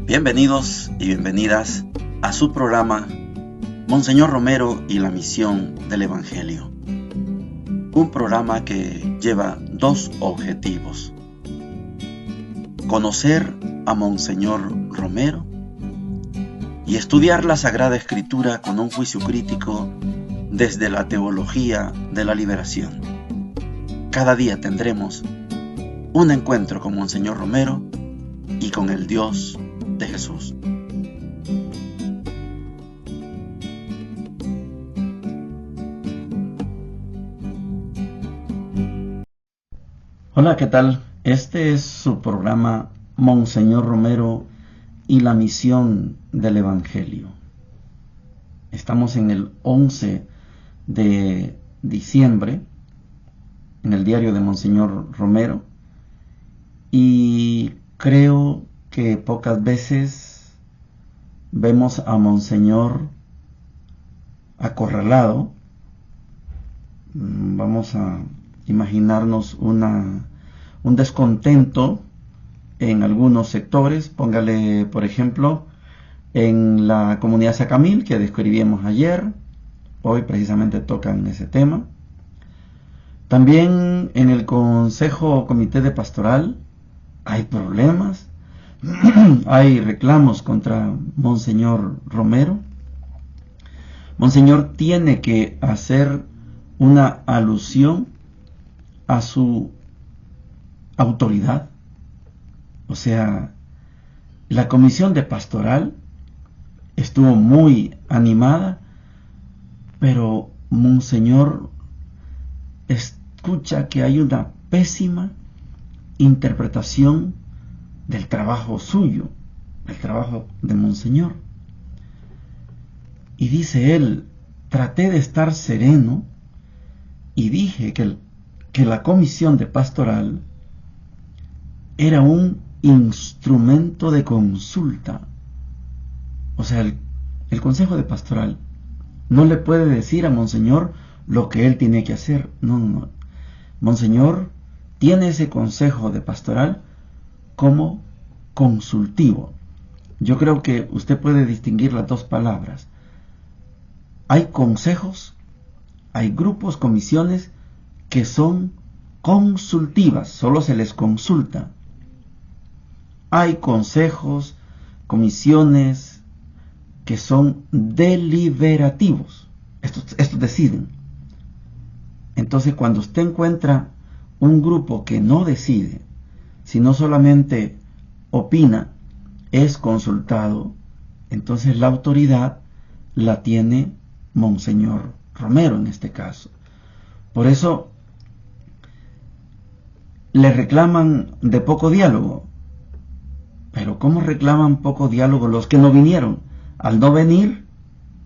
Bienvenidos y bienvenidas a su programa Monseñor Romero y la misión del Evangelio. Un programa que lleva dos objetivos: conocer a Monseñor Romero y estudiar la Sagrada Escritura con un juicio crítico desde la teología de la liberación. Cada día tendremos un encuentro con Monseñor Romero y con el Dios de Jesús. Hola, ¿qué tal? Este es su programa Monseñor Romero y la misión del Evangelio. Estamos en el 11 de diciembre, en el diario de Monseñor Romero, y creo que pocas veces vemos a Monseñor acorralado. Vamos a imaginarnos un descontento en algunos sectores. Póngale, por ejemplo, en la comunidad Sacamil, que describimos ayer. Hoy precisamente tocan ese tema. También en el Consejo o Comité de Pastoral hay problemas. Hay reclamos contra Monseñor Romero. Monseñor tiene que hacer una alusión a su autoridad. O sea, la comisión de pastoral estuvo muy animada, pero Monseñor escucha que hay una pésima interpretación del trabajo suyo, el trabajo de Monseñor. Y dice él: traté de estar sereno y dije que la comisión de pastoral era un instrumento de consulta. O sea, el consejo de pastoral no le puede decir a Monseñor lo que él tiene que hacer. No. Monseñor tiene ese consejo de pastoral como consultivo. Yo creo que usted puede distinguir las dos palabras. Hay consejos, hay grupos, comisiones que son consultivas, solo se les consulta. Hay consejos, comisiones que son deliberativos. Estos deciden. Entonces, cuando usted encuentra un grupo que no decide, sino solamente opina, es consultado, entonces la autoridad la tiene Monseñor Romero en este caso. Por eso le reclaman de poco diálogo. Pero ¿cómo reclaman poco diálogo los que no vinieron? Al no venir,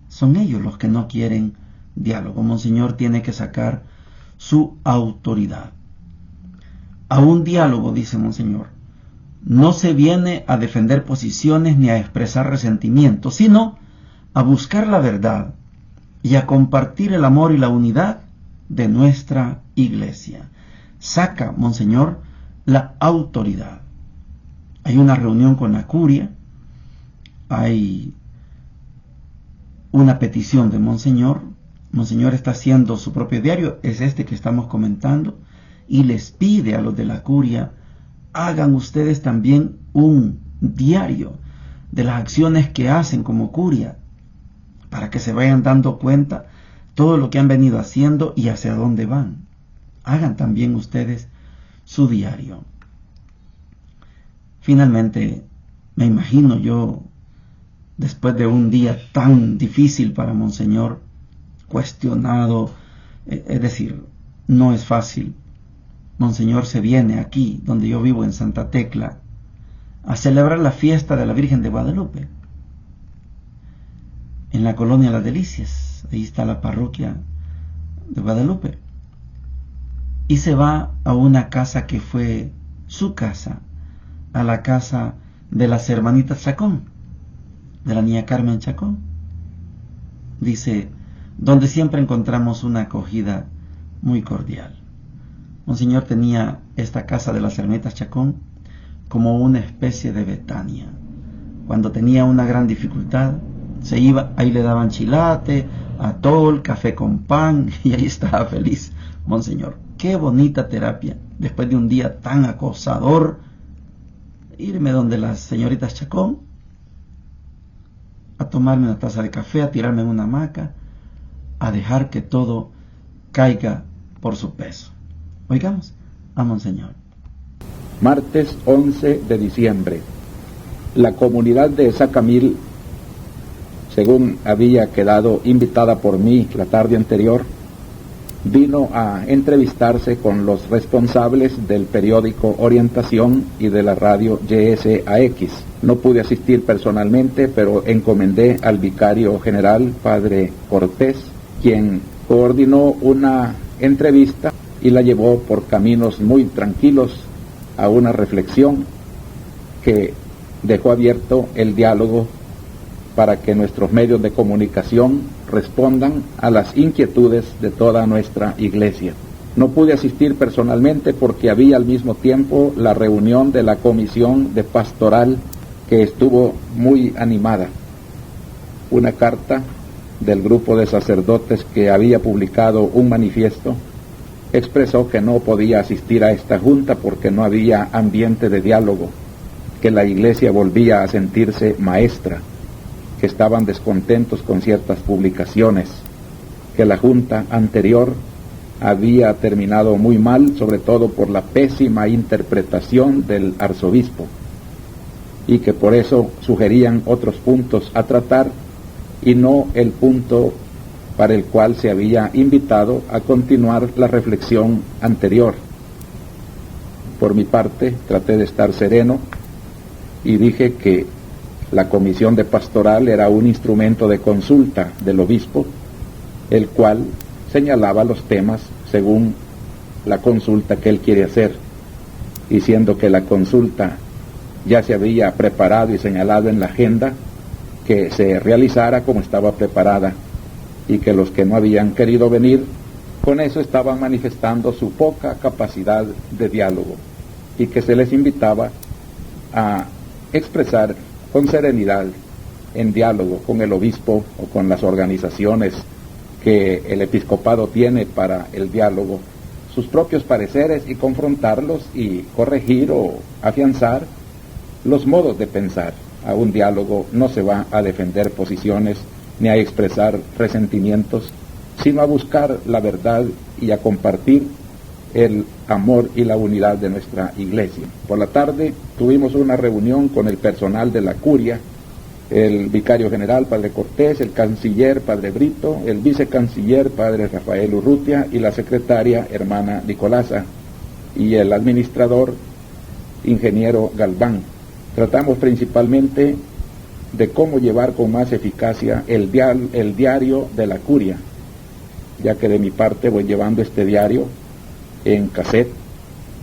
son ellos los que no quieren diálogo. Monseñor tiene que sacar su autoridad. A un diálogo, dice Monseñor, no se viene a defender posiciones ni a expresar resentimientos, sino a buscar la verdad y a compartir el amor y la unidad de nuestra Iglesia. Saca, Monseñor, la autoridad. Hay una reunión con la curia, hay una petición de Monseñor. Monseñor está haciendo su propio diario, es este que estamos comentando, y les pide a los de la curia: hagan ustedes también un diario de las acciones que hacen como curia, para que se vayan dando cuenta todo lo que han venido haciendo y hacia dónde van. Hagan también ustedes su diario. Finalmente, me imagino yo, después de un día tan difícil para Monseñor, cuestionado, es decir, no es fácil. Monseñor se viene aquí, donde yo vivo, en Santa Tecla, a celebrar la fiesta de la Virgen de Guadalupe, en la colonia Las Delicias. Ahí está la parroquia de Guadalupe. Y se va a una casa que fue su casa, a la casa de las hermanitas Chacón, de la niña Carmen Chacón. Dice, donde siempre encontramos una acogida muy cordial. Monseñor tenía esta casa de las hermanitas Chacón como una especie de Betania, cuando tenía una gran dificultad, se iba, ahí le daban chilate, atol, café con pan, y ahí estaba feliz. Monseñor, qué bonita terapia, después de un día tan acosador, irme donde las señoritas Chacón, a tomarme una taza de café, a tirarme en una hamaca, a dejar que todo caiga por su peso. Oigamos a Monseñor. Martes 11 de diciembre. La comunidad de Sacamil, según había quedado invitada por mí la tarde anterior, vino a entrevistarse con los responsables del periódico Orientación y de la radio YSAX. No pude asistir personalmente, pero encomendé al vicario general, padre Cortés, quien coordinó una entrevista y la llevó por caminos muy tranquilos a una reflexión que dejó abierto el diálogo para que nuestros medios de comunicación respondan a las inquietudes de toda nuestra iglesia. No pude asistir personalmente porque había al mismo tiempo la reunión de la comisión de pastoral, que estuvo muy animada. Una carta del grupo de sacerdotes que había publicado un manifiesto expresó que no podía asistir a esta junta porque no había ambiente de diálogo, que la iglesia volvía a sentirse maestra, que estaban descontentos con ciertas publicaciones, que la junta anterior había terminado muy mal, sobre todo por la pésima interpretación del arzobispo, y que por eso sugerían otros puntos a tratar y no el punto para el cual se había invitado a continuar la reflexión anterior. Por mi parte, traté de estar sereno y dije que la comisión de pastoral era un instrumento de consulta del obispo, el cual señalaba los temas según la consulta que él quiere hacer, diciendo que la consulta ya se había preparado y señalado en la agenda, que se realizara como estaba preparada, y que los que no habían querido venir, con eso estaban manifestando su poca capacidad de diálogo, y que se les invitaba a expresar con serenidad, en diálogo con el obispo o con las organizaciones que el episcopado tiene para el diálogo, sus propios pareceres y confrontarlos y corregir o afianzar los modos de pensar. A un diálogo no se va a defender posiciones ni a expresar resentimientos, sino a buscar la verdad y a compartir el amor y la unidad de nuestra iglesia. Por la tarde tuvimos una reunión con el personal de la curia, el vicario general, padre Cortés, el canciller, padre Brito, el vicecanciller, padre Rafael Urrutia, y la secretaria, hermana Nicolasa, y el administrador, ingeniero Galván. Tratamos principalmente de cómo llevar con más eficacia el diario de la curia, ya que de mi parte voy llevando este diario en cassette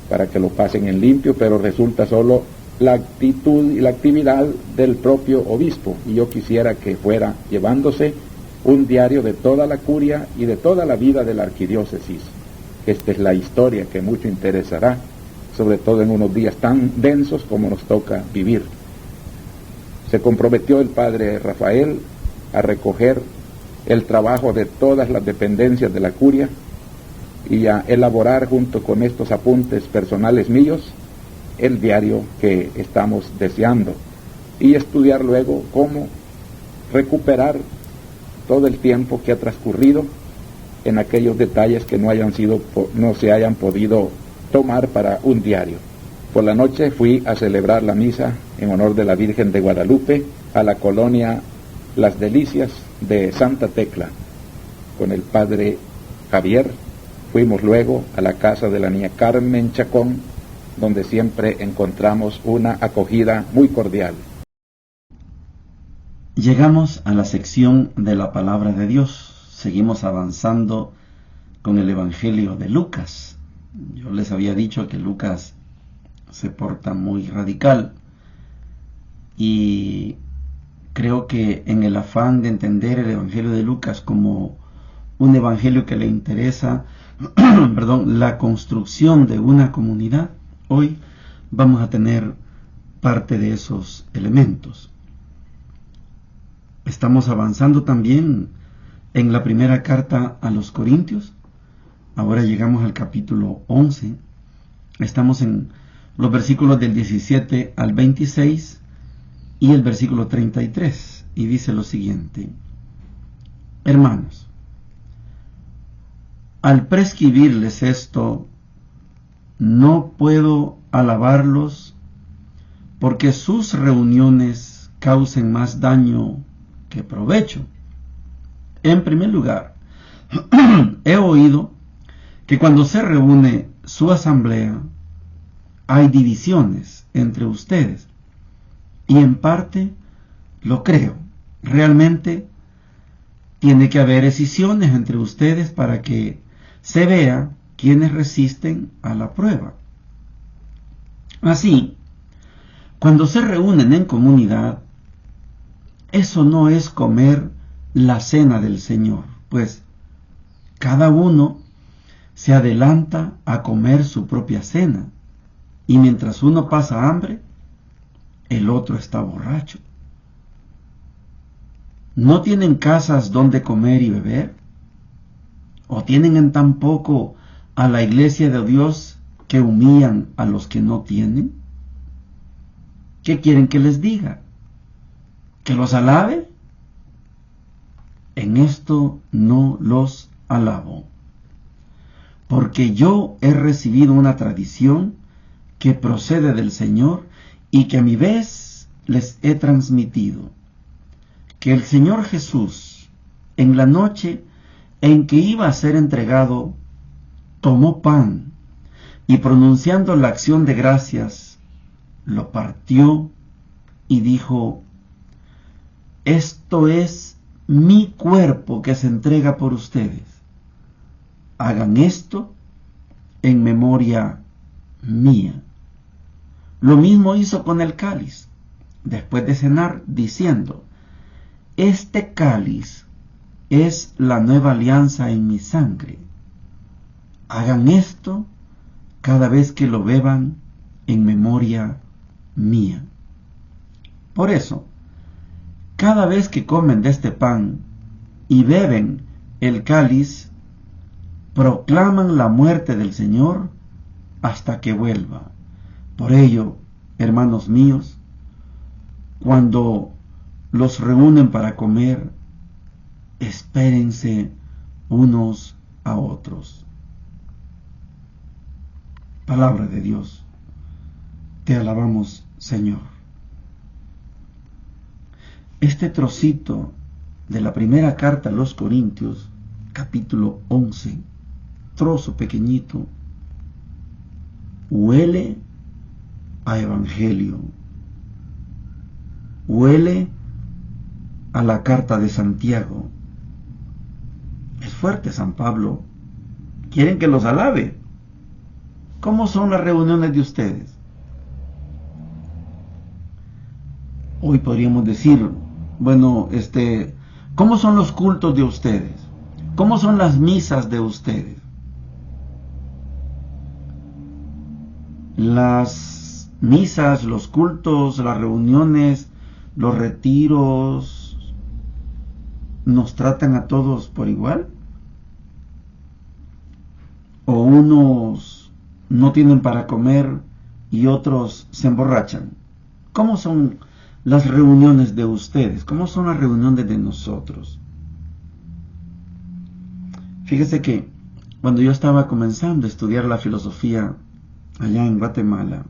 para que lo pasen en limpio, pero resulta solo la actitud y la actividad del propio obispo, y yo quisiera que fuera llevándose un diario de toda la curia y de toda la vida de la arquidiócesis. Esta es la historia que mucho interesará, sobre todo en unos días tan densos como nos toca vivir. Se comprometió el padre Rafael a recoger el trabajo de todas las dependencias de la curia y a elaborar, junto con estos apuntes personales míos, el diario que estamos deseando, y estudiar luego cómo recuperar todo el tiempo que ha transcurrido en aquellos detalles que no se hayan podido tomar para un diario. Por la noche fui a celebrar la misa en honor de la Virgen de Guadalupe a la colonia Las Delicias de Santa Tecla. Con el padre Javier fuimos luego a la casa de la niña Carmen Chacón, donde siempre encontramos una acogida muy cordial. Llegamos a la sección de la palabra de Dios. Seguimos avanzando con el Evangelio de Lucas. Yo les había dicho que Lucas se porta muy radical, y creo que en el afán de entender el Evangelio de Lucas como un evangelio que le interesa la construcción de una comunidad, hoy vamos a tener parte de esos elementos. Estamos avanzando también en la primera carta a los Corintios. Ahora llegamos al capítulo 11. Estamos en los versículos del 17 al 26 y el versículo 33. Y dice lo siguiente: hermanos, al prescribirles esto, no puedo alabarlos porque sus reuniones causen más daño que provecho. En primer lugar, he oído que cuando se reúne su asamblea, hay divisiones entre ustedes, y en parte lo creo. Realmente tiene que haber escisiones entre ustedes para que se vea quiénes resisten a la prueba. Así, cuando se reúnen en comunidad, eso no es comer la cena del Señor, pues cada uno se adelanta a comer su propia cena, y mientras uno pasa hambre, el otro está borracho. ¿No tienen casas donde comer y beber? ¿O tienen en tan poco a la iglesia de Dios que humillan a los que no tienen? ¿Qué quieren que les diga? ¿Que los alabe? En esto no los alabo, porque yo he recibido una tradición que procede del Señor y que a mi vez les he transmitido, que el Señor Jesús, en la noche en que iba a ser entregado, tomó pan y, pronunciando la acción de gracias, lo partió y dijo: esto es mi cuerpo que se entrega por ustedes. Hagan esto en memoria mía. Lo mismo hizo con el cáliz, después de cenar, diciendo: este cáliz es la nueva alianza en mi sangre. Hagan esto cada vez que lo beban en memoria mía. Por eso, cada vez que comen de este pan y beben el cáliz, proclaman la muerte del Señor hasta que vuelva. Por ello, hermanos míos, cuando los reúnen para comer, espérense unos a otros. Palabra de Dios. Te alabamos, Señor. Este trocito de la primera carta a los Corintios, capítulo 11, trozo pequeñito, huele a evangelio, huele a la carta de Santiago. Es fuerte San Pablo. ¿Quieren que los alabe? ¿Cómo son las reuniones de ustedes? Hoy podríamos decir, bueno, ¿cómo son los cultos de ustedes? ¿Cómo son las misas de ustedes? Las misas, los cultos, las reuniones, los retiros, ¿nos tratan a todos por igual? ¿O unos no tienen para comer y otros se emborrachan? ¿Cómo son las reuniones de ustedes? ¿Cómo son las reuniones de nosotros? Fíjese que cuando yo estaba comenzando a estudiar la filosofía allá en Guatemala,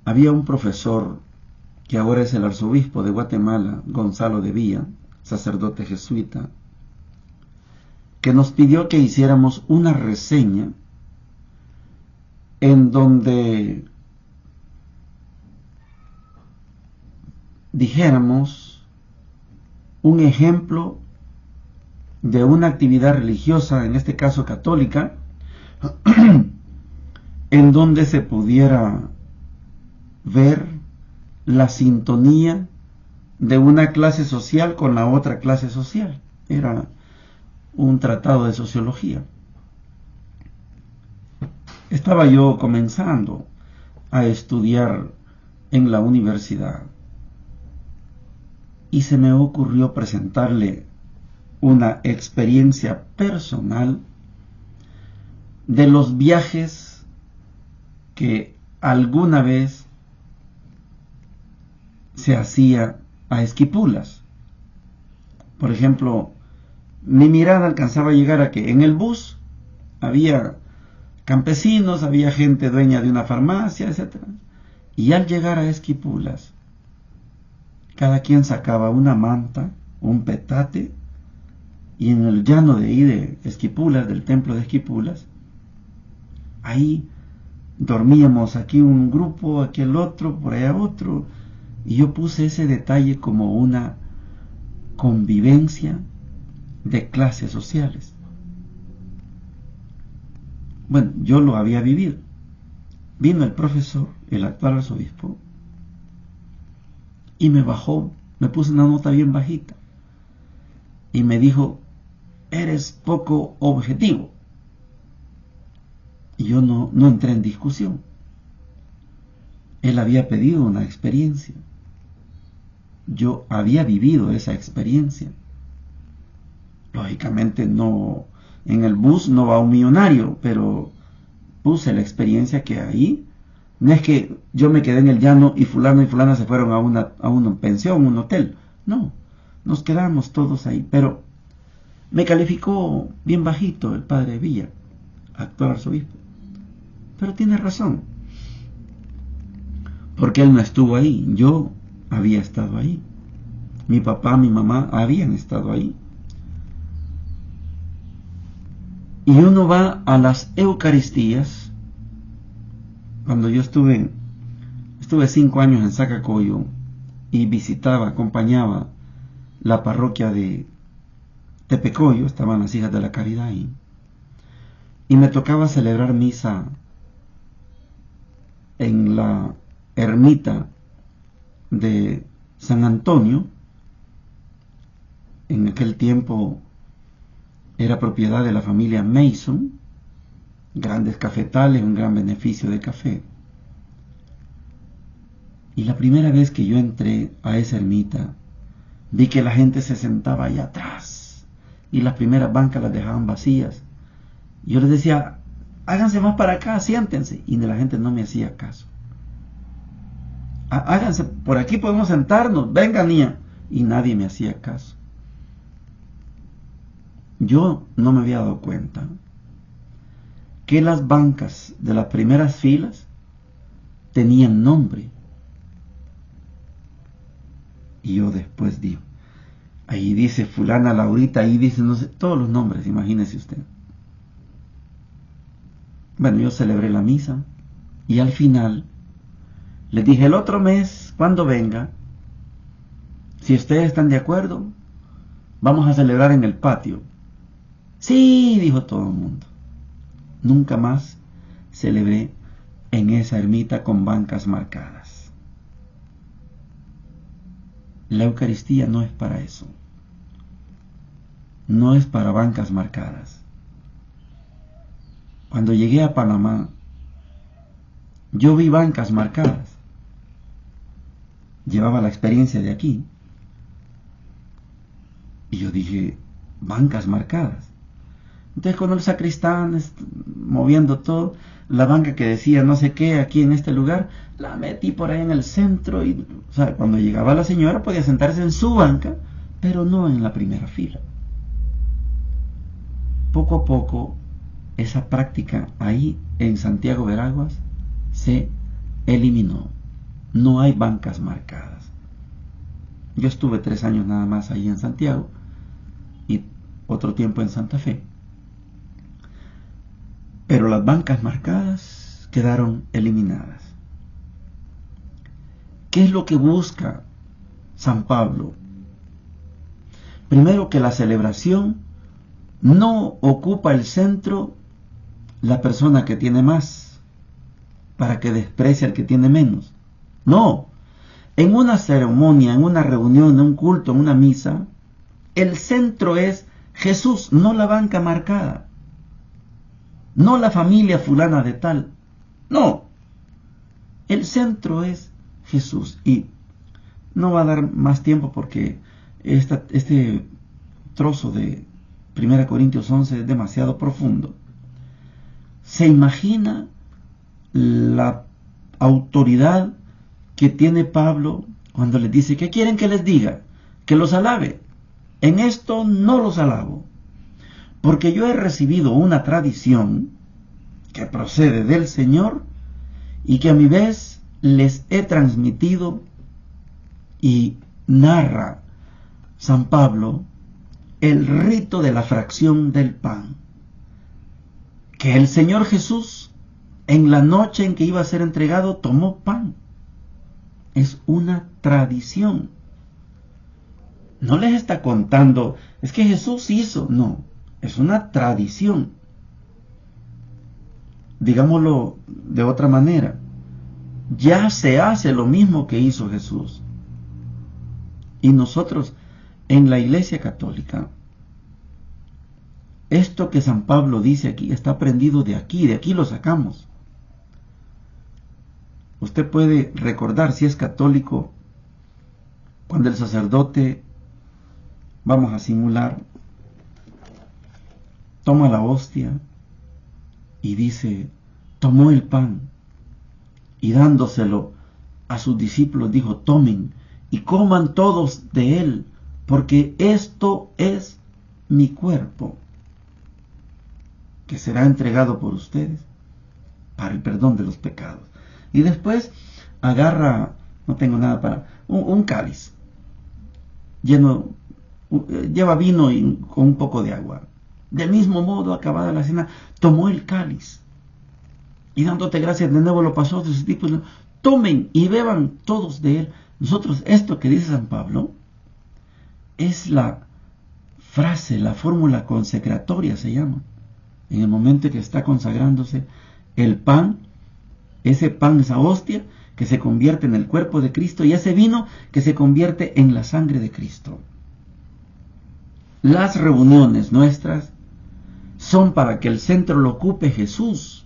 había un profesor que ahora es el arzobispo de Guatemala, Gonzalo de Villa, sacerdote jesuita, que nos pidió que hiciéramos una reseña en donde dijéramos un ejemplo de una actividad religiosa, en este caso católica, en donde se pudiera ver la sintonía de una clase social con la otra clase social. Era un tratado de sociología. Estaba yo comenzando a estudiar en la universidad y se me ocurrió presentarle una experiencia personal de los viajes que alguna vez se hacía a Esquipulas. Por ejemplo, mi mirada alcanzaba a llegar a que en el bus había campesinos, había gente dueña de una farmacia, etc. Y al llegar a Esquipulas, cada quien sacaba una manta, un petate, y en el llano de ahí de Esquipulas, del templo de Esquipulas, ahí dormíamos, aquí un grupo, aquí el otro, por allá otro, y yo puse ese detalle como una convivencia de clases sociales. Bueno, yo lo había vivido. Vino el profesor, el actual arzobispo, y me bajó, me puso una nota bien bajita, y me dijo: eres poco objetivo. Y yo no entré en discusión. Él había pedido una experiencia. Yo había vivido esa experiencia. Lógicamente no, en el bus no va un millonario, pero puse la experiencia que ahí, no es que yo me quedé en el llano y fulano y fulana se fueron a una pensión, un hotel. No, nos quedamos todos ahí, pero me calificó bien bajito el padre Villa, actual arzobispo. Pero tiene razón, porque él no estuvo ahí, yo había estado ahí. Mi papá, mi mamá habían estado ahí. Y uno va a las Eucaristías. Cuando yo estuve 5 años en Sacacoyo y visitaba, acompañaba la parroquia de Tepecoyo, estaban las Hijas de la Caridad ahí, y me tocaba celebrar misa en la ermita de San Antonio. En aquel tiempo era propiedad de la familia Mason, grandes cafetales, un gran beneficio de café. Y la primera vez que yo entré a esa ermita, vi que la gente se sentaba allá atrás y las primeras bancas las dejaban vacías. Yo les decía: háganse más para acá, siéntense. Y la gente no me hacía caso. Háganse, por aquí podemos sentarnos, vengan, niña. Y nadie me hacía caso. Yo no me había dado cuenta que las bancas de las primeras filas tenían nombre. Y yo después digo, ahí dice fulana Laurita, ahí dice, no sé, todos los nombres, imagínese usted. Bueno, yo celebré la misa y al final les dije: el otro mes, cuando venga, si ustedes están de acuerdo, vamos a celebrar en el patio. Sí, dijo todo el mundo. Nunca más celebré en esa ermita con bancas marcadas. La Eucaristía no es para eso. No es para bancas marcadas. Cuando llegué a Panamá, yo vi bancas marcadas. Llevaba la experiencia de aquí. Y yo dije: bancas marcadas. Entonces, cuando el sacristán moviendo todo, la banca que decía no sé qué aquí en este lugar, la metí por ahí en el centro. Y, o sea, cuando llegaba la señora podía sentarse en su banca, pero no en la primera fila. Poco a poco, esa práctica ahí en Santiago Veraguas se eliminó. No hay bancas marcadas. Yo estuve 3 años nada más ahí en Santiago y otro tiempo en Santa Fe. Pero las bancas marcadas quedaron eliminadas. ¿Qué es lo que busca San Pablo? Primero, que la celebración no ocupa el centro la persona que tiene más, para que desprecie al que tiene menos. No, en una ceremonia, en una reunión, en un culto, en una misa, el centro es Jesús, no la banca marcada. No la familia fulana de tal. No. El centro es Jesús. Y No va a dar más tiempo porque este trozo de 1 Corintios 11 es demasiado profundo. ¿Se imagina la autoridad que tiene Pablo cuando les dice, ¿qué quieren que les diga? Que los alabe. En esto no los alabo, porque yo he recibido una tradición que procede del Señor y que a mi vez les he transmitido. Y narra San Pablo el rito de la fracción del pan, que el Señor Jesús en la noche en que iba a ser entregado tomó pan. Es una tradición. No les está contando, es que Jesús hizo, no, es una tradición. Digámoslo de otra manera, ya se hace lo mismo que hizo Jesús. Y nosotros, en la Iglesia Católica, esto que San Pablo dice aquí, está aprendido de aquí lo sacamos. Usted puede recordar, si es católico, cuando el sacerdote, vamos a simular, toma la hostia y dice, tomó el pan y dándoselo a sus discípulos dijo, tomen y coman todos de él, porque esto es mi cuerpo, que será entregado por ustedes para el perdón de los pecados. Y después agarra, no tengo nada para, un cáliz lleno, lleva vino y con un poco de agua. Del mismo modo, acabada la cena, tomó el cáliz y dándote gracias de nuevo lo pasó a sus discípulos, tomen y beban todos de él. Nosotros, esto que dice San Pablo, es la frase, la fórmula consecratoria se llama. En el momento que está consagrándose el pan, ese pan, esa hostia, que se convierte en el cuerpo de Cristo, y ese vino que se convierte en la sangre de Cristo. Las reuniones nuestras son para que el centro lo ocupe Jesús,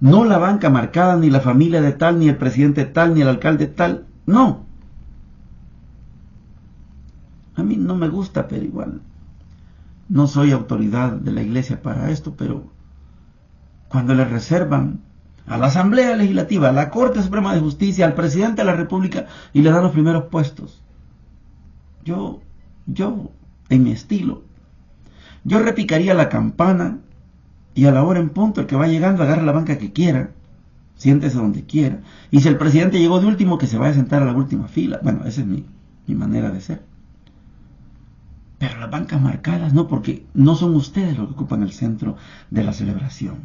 no la banca marcada, ni la familia de tal, ni el presidente tal, ni el alcalde tal. No. A mí no me gusta, pero igual no soy autoridad de la iglesia para esto, pero cuando le reservan a la Asamblea Legislativa, a la Corte Suprema de Justicia, al presidente de la República y le dan los primeros puestos, yo en mi estilo, yo repicaría la campana y a la hora en punto el que va llegando agarra la banca que quiera, siéntese donde quiera, y si el presidente llegó de último, que se vaya a sentar a la última fila. Bueno, esa es mi manera de ser. Pero las bancas marcadas no, porque no son ustedes los que ocupan el centro de la celebración.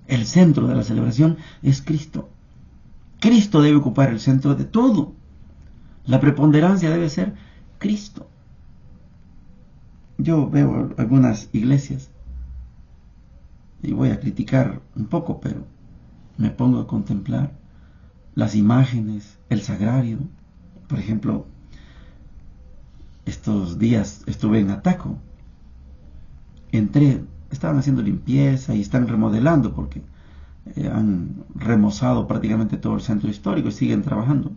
El centro de la celebración es Cristo. Cristo debe ocupar el centro de todo. La preponderancia debe ser Cristo. Yo veo algunas iglesias y voy a criticar un poco, pero me pongo a contemplar las imágenes, el sagrario. Por ejemplo, estos días estuve en Ataco. Entré, estaban haciendo limpieza y están remodelando porque han remozado prácticamente todo el centro histórico y siguen trabajando.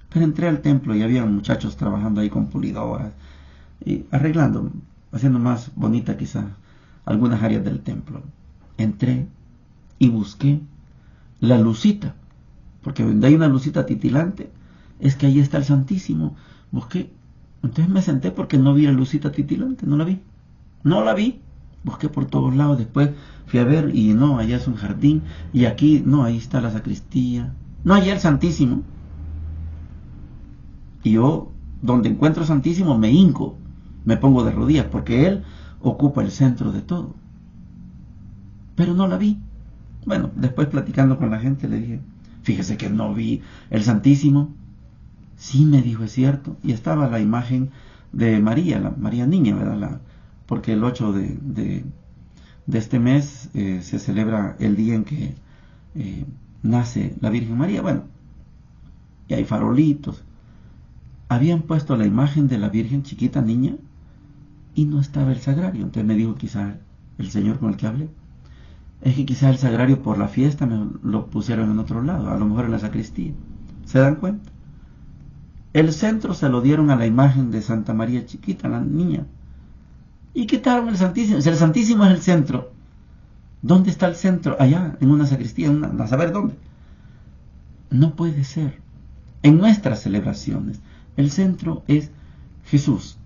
Pero entré al templo y había muchachos trabajando ahí con pulidoras y arreglando, haciendo más bonita quizás algunas áreas del templo. Entré y busqué la lucita, porque donde hay una lucita titilante es que ahí está el Santísimo. Busqué, entonces me senté porque no vi la lucita titilante, no la vi, busqué por todos lados, después fui a ver y no, allá es un jardín, y aquí no, ahí está la sacristía, no, allá el Santísimo. Y yo, donde encuentro Santísimo, me hinco, me pongo de rodillas, porque Él ocupa el centro de todo. Pero no la vi. Bueno, después platicando con la gente le dije, fíjese que no vi el Santísimo. Sí, me dijo, es cierto. Y estaba la imagen de María, la María Niña, ¿verdad? Porque el 8 de este mes se celebra el día en que nace la Virgen María. Bueno, y hay farolitos. Habían puesto la imagen de la Virgen chiquita niña y no estaba el sagrario. Entonces me dijo quizá el señor con el que hablé, es que quizá el sagrario por la fiesta me lo pusieron en otro lado, a lo mejor en la sacristía. ¿Se dan cuenta? El centro se lo dieron a la imagen de Santa María chiquita, la niña. Y quitaron el Santísimo. El Santísimo es el centro. ¿Dónde está el centro? Allá, en una sacristía, a saber dónde. No puede ser. En nuestras celebraciones, el centro es Jesús.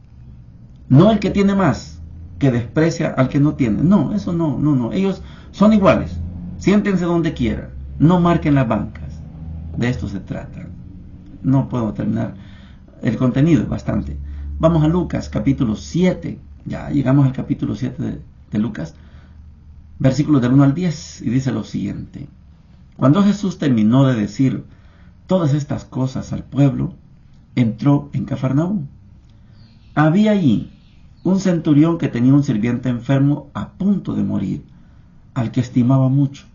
No el que tiene más, que desprecia al que no tiene. No, eso no. Ellos son iguales. Siéntense donde quieran. No marquen las bancas. De esto se trata. No puedo terminar. El contenido es bastante. Vamos a Lucas, capítulo 7. Ya llegamos al capítulo 7 de Lucas. Versículos del 1 al 10. Y dice lo siguiente. Cuando Jesús terminó de decir todas estas cosas al pueblo, entró en Cafarnaúm. Había allí un centurión que tenía un sirviente enfermo a punto de morir, al que estimaba mucho.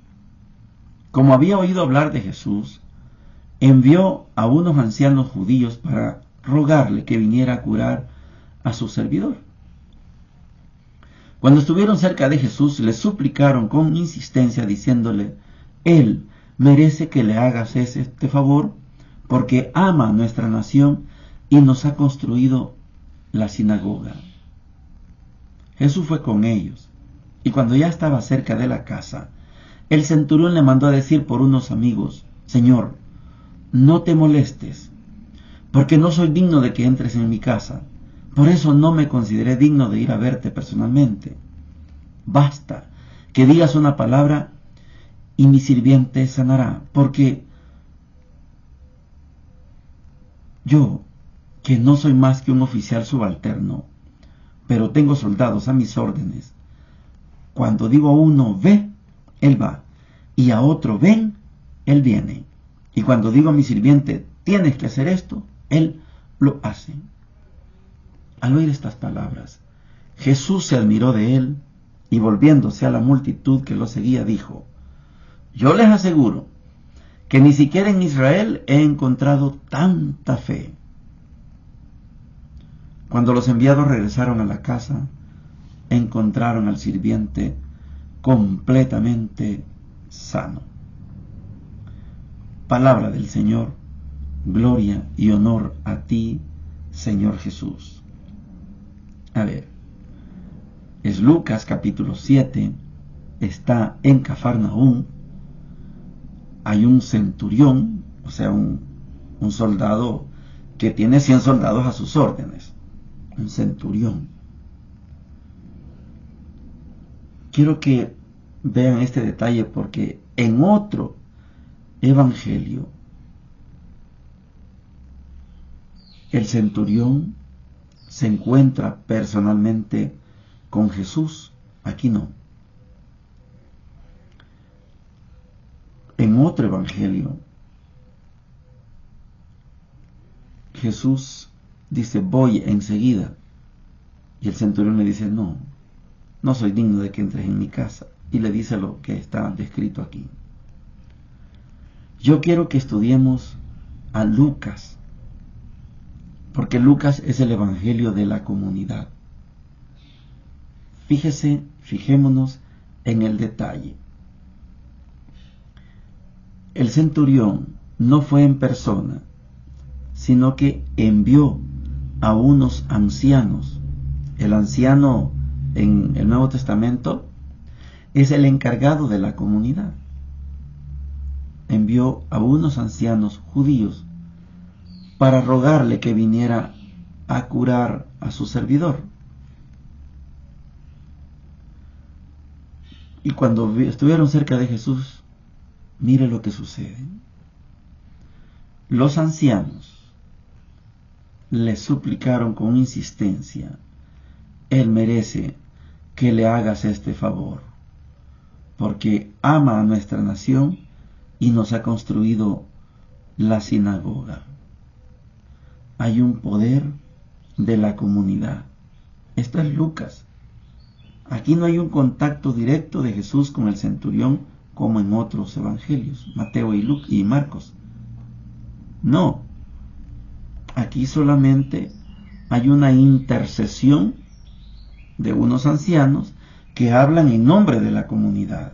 Como había oído hablar de Jesús, envió a unos ancianos judíos para rogarle que viniera a curar a su servidor. Cuando estuvieron cerca de Jesús, le suplicaron con insistencia, diciéndole: Él merece que le hagas este favor, porque ama a nuestra nación y nos ha construido la sinagoga. Jesús fue con ellos, y cuando ya estaba cerca de la casa, el centurión le mandó a decir por unos amigos: Señor, no te molestes, porque no soy digno de que entres en mi casa. Por eso no me consideré digno de ir a verte personalmente. Basta que digas una palabra y mi sirviente sanará, porque yo, que no soy más que un oficial subalterno, pero tengo soldados a mis órdenes, cuando digo a uno ve, él va, y a otro ven, él viene. Y cuando digo a mi sirviente tienes que hacer esto, él lo hace. Al oír estas palabras, Jesús se admiró de él y volviéndose a la multitud que lo seguía, dijo: Yo les aseguro que ni siquiera en Israel he encontrado tanta fe. Cuando los enviados regresaron a la casa, encontraron al sirviente completamente sano. Palabra del Señor. Gloria y honor a ti, Señor Jesús. A ver, es Lucas capítulo 7, está en Cafarnaúm. Hay un centurión, o sea, un soldado que tiene 100 soldados a sus órdenes. Un centurión. Quiero que vean este detalle porque en otro evangelio el centurión se encuentra personalmente con Jesús. Aquí no. En otro evangelio, Jesús dice: voy enseguida. Y el centurión le dice: no soy digno de que entres en mi casa. Y le dice lo que está descrito aquí. Yo quiero que estudiemos a Lucas, porque Lucas es el evangelio de la comunidad. Fijémonos en el detalle. El centurión no fue en persona, sino que envió a unos ancianos. El anciano en el Nuevo Testamento es el encargado de la comunidad. Envió a unos ancianos judíos para rogarle que viniera a curar a su servidor. Y cuando estuvieron cerca de Jesús, mire lo que sucede. Los ancianos le suplicaron con insistencia: Él merece que le hagas este favor, porque ama a nuestra nación y nos ha construido la sinagoga. Hay un poder de la comunidad. Esto es Lucas. Aquí no hay un contacto directo de Jesús con el centurión como en otros evangelios, Mateo y Marcos. No. Aquí solamente hay una intercesión de unos ancianos que hablan en nombre de la comunidad.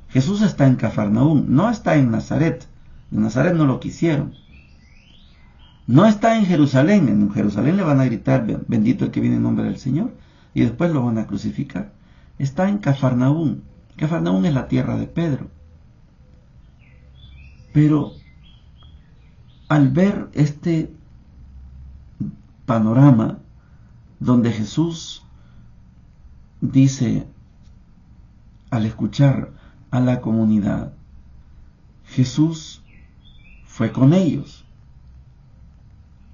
Jesús está en Cafarnaúm, no está en Nazaret. En Nazaret no lo quisieron. No está en Jerusalén. En Jerusalén le van a gritar, bendito el que viene en nombre del Señor, y después lo van a crucificar. Está en Cafarnaúm. Cafarnaúm es la tierra de Pedro. Pero al ver este panorama donde Jesús dice, al escuchar a la comunidad, Jesús fue con ellos.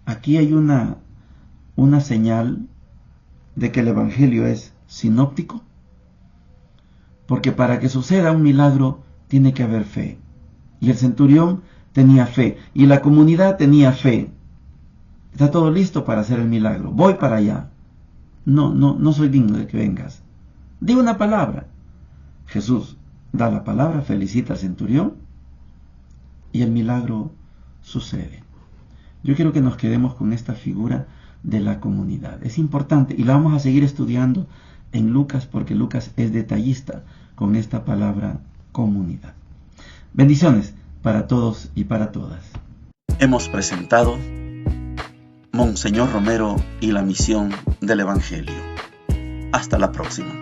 Aquí hay una señal de que el Evangelio es sinóptico, porque para que suceda un milagro tiene que haber fe. Y el centurión tenía fe, y la comunidad tenía fe. Está todo listo para hacer el milagro. Voy para allá. No soy digno de que vengas. Di una palabra. Jesús da la palabra, felicita al centurión, y el milagro sucede. Yo quiero que nos quedemos con esta figura de la comunidad. Es importante, y la vamos a seguir estudiando en Lucas, porque Lucas es detallista con esta palabra comunidad. Bendiciones para todos y para todas. Hemos presentado Monseñor Romero y la misión del Evangelio. Hasta la próxima.